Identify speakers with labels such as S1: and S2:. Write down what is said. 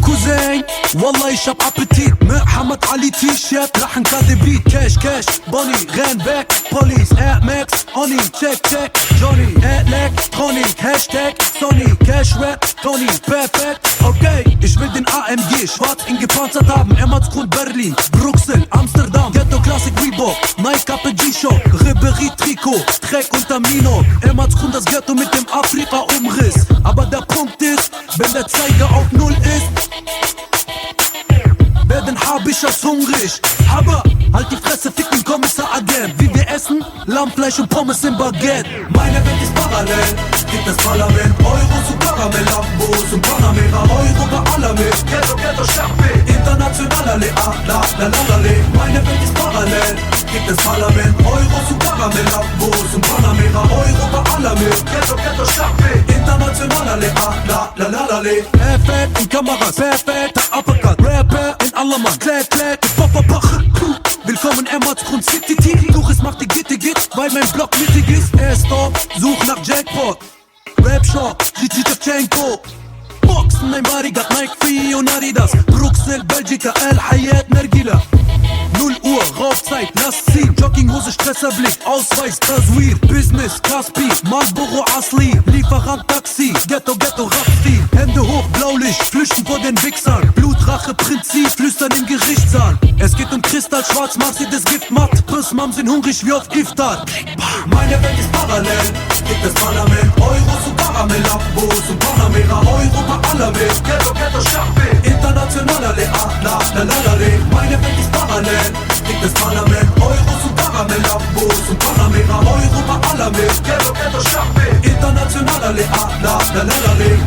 S1: Cousin, Wallah ich hab Appetit. Muhammad Ali T-Shirt, Lachen KDB, Cash, Cash, Bonnie, renn weg, Police, Air Max, Oni, check, check, Johnny, Elektronik, Hashtag, Sony, Cash Rap, Tony, perfekt, okay. Ich will den AMG, schwarz in gepanzert haben, Emmertsgrund, Berlin, Bruxelles, Amsterdam, Ghetto Classic Reebok, Nike Up G-Shock, Ribery Trikot, Trek und Tamino, Emmertsgrund das Ghetto mit dem Afrika-Umriss. Aber der Punkt ist, wenn der Zeiger auf Null ist, werden Habischers hungrig. Aber halt die Fresse, fick den Kommissar Agent. Wie wir essen? Lammfleisch und Pommes im Baguette. Meine Welt ist parallel, gibt das Parlament. Euros und Karamell, Lambos und Panamera. Euro bei Alamé, Ghetto, Ghetto, Schachbe. International, alle, la, la, la, la, meine Welt ist parallel, gibt das Parlament. Euros und Karamell, Lambos und Panamera. Euro bei Alamé, Ghetto, Ghetto, Schachbe. International, alle, la, la, la, la, perfekt in Kameras, perfekt, Uppercut, Rapper in Allermann, Klack, Klack, willkommen Emmertsgrund City, Tuchis macht die Gitte, weil mein Block mittig ist. Stop, such nach Jackpot, Rap Shop, Zitschevchenko, Boxen, ein Bodyguard, Nike Free und Adidas, Bruxelles, Belgica, El Hayat, Nergila. 0 Uhr, Rauchzeit, lass ziehen, Jogginghose, Stresserblick, Ausweis, Taswir, Business, Caspi, Marlboro, Asli, Lieferant, Taxi, Ghetto, Ghetto, Rapstil, Hände hoch, Blaulicht, flüchten vor den Wichsern, Blutrache, Prinzip, flüstern im Gerichtssaal. Es geht um Kristall, Schwarz, Mercedes, Gift, Matt, Prismam sind hungrig wie auf Iftar. Meine Welt ist parallel, gibt das Parlament, Euros und Karamell, Lambos und Panamera, Euro bei Alamé, Ghetto, Ghetto, Schachbe, international, alle, la, la, la, la, meine Welt ist parallel, gibt das Parlament, Euros und Karamell, Lambos und Panamera, Euro bei Alamé, Ghetto, Ghetto, Schachbe, international, alle, la, la, la, la,